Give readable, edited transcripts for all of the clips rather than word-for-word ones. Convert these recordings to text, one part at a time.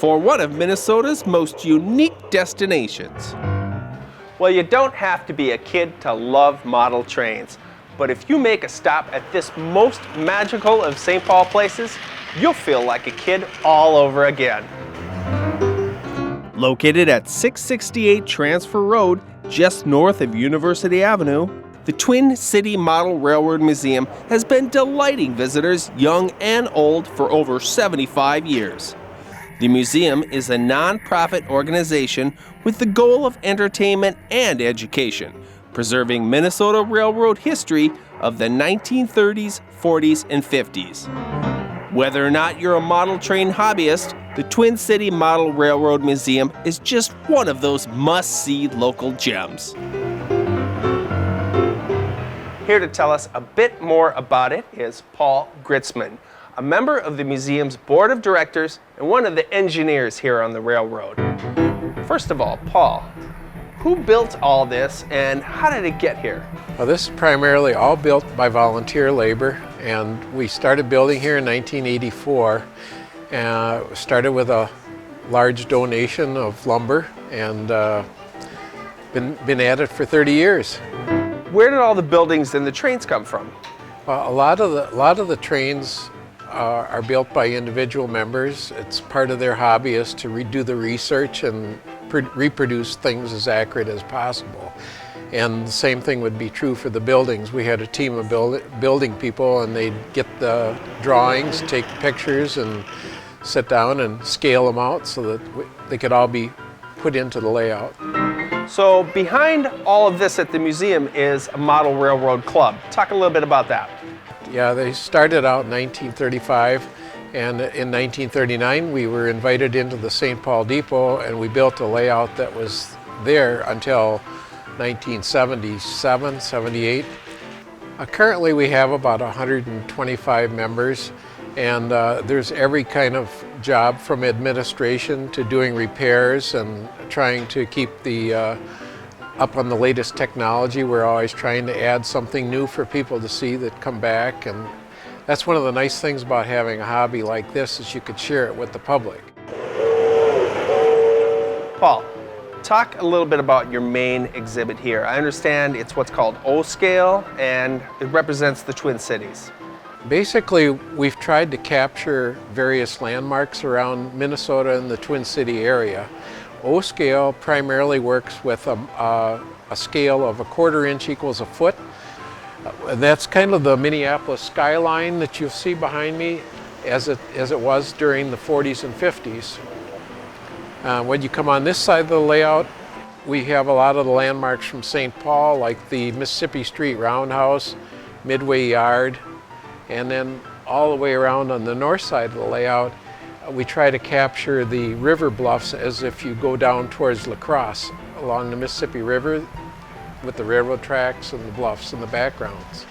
for one of Minnesota's most unique destinations. Well, you don't have to be a kid to love model trains, but if you make a stop at this most magical of St. Paul places, you'll feel like a kid all over again. Located at 668 Transfer Road, just north of University Avenue, the Twin City Model Railroad Museum has been delighting visitors young and old for over 75 years. The museum is a non-profit organization with the goal of entertainment and education, preserving Minnesota railroad history of the 1930s, 40s, and 50s. Whether or not you're a model train hobbyist, the Twin City Model Railroad Museum is just one of those must-see local gems. Here to tell us a bit more about it is Paul Gruetzman, a member of the museum's board of directors and one of the engineers here on the railroad. First of all, Paul, who built all this and how did it get here? Well, this is primarily all built by volunteer labor, and we started building here in 1984. Started with a large donation of lumber and been at it for 30 years. Where did all the buildings and the trains come from? A lot of the trains are built by individual members. It's part of their hobby is to do the research and reproduce things as accurate as possible. And the same thing would be true for the buildings. We had a team of building people, and they'd get the drawings, take pictures, and sit down and scale them out so that they could all be put into the layout. So behind all of this at the museum is a model railroad club. Talk a little bit about that. Yeah, they started out in 1935, and in 1939 we were invited into the St. Paul Depot, and we built a layout that was there until 1977, 78. Currently we have about 125 members, and there's every kind of job from administration to doing repairs and trying to keep the up on the latest technology. We're always trying to add something new for people to see that come back, and that's one of the nice things about having a hobby like this is you could share it with the public. Paul, talk a little bit about your main exhibit here. I understand it's what's called O-scale, and it represents the Twin Cities. Basically, we've tried to capture various landmarks around Minnesota and the Twin City area. O-scale primarily works with a scale of 1/4 inch equals a foot. That's kind of the Minneapolis skyline that you'll see behind me as it was during the 40s and 50s. When you come on this side of the layout, we have a lot of the landmarks from St. Paul, like the Mississippi Street Roundhouse, Midway Yard, and then all the way around on the north side of the layout, we try to capture the river bluffs as if you go down towards La Crosse along the Mississippi River with the railroad tracks and the bluffs in the backgrounds.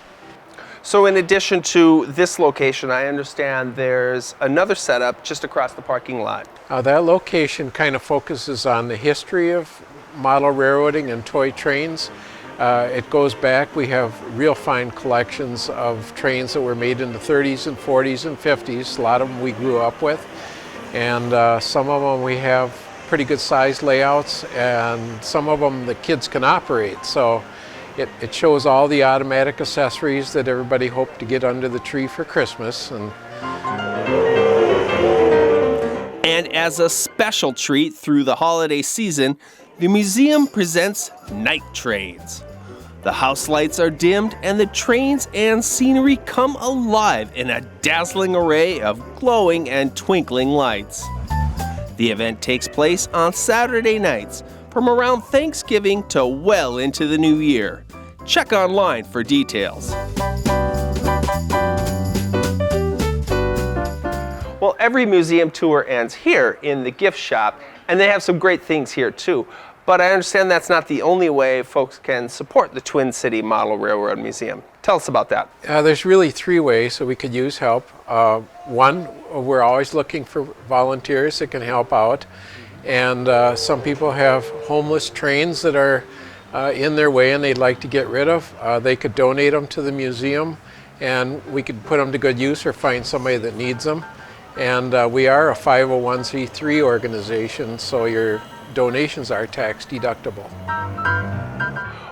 So in addition to this location, I understand there's another setup just across the parking lot. That location kind of focuses on the history of model railroading and toy trains. It goes back, we have real fine collections of trains that were made in the 30s and 40s and 50s. A lot of them we grew up with, and some of them we have pretty good size layouts, and some of them the kids can operate. So it shows all the automatic accessories that everybody hoped to get under the tree for Christmas. And as a special treat through the holiday season, the museum presents night trains. The house lights are dimmed and the trains and scenery come alive in a dazzling array of glowing and twinkling lights. The event takes place on Saturday nights from around Thanksgiving to well into the new year. Check online for details. Well, every museum tour ends here in the gift shop, and they have some great things here too. But I understand that's not the only way folks can support the Twin City Model Railroad Museum. Tell us about that. There's really 3 ways that we could use help. One, we're always looking for volunteers that can help out. And some people have homeless trains that are in their way and they'd like to get rid of. They could donate them to the museum and we could put them to good use or find somebody that needs them. And we are a 501c3 organization, so your donations are tax deductible.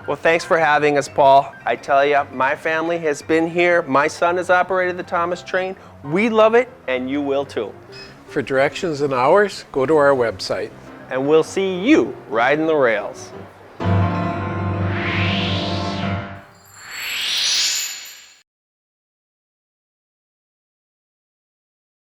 Well, thanks for having us, Paul. I tell you, my family has been here. My son has operated the Thomas train. We love it, and you will too. For directions and hours, go to our website. And we'll see you riding the rails.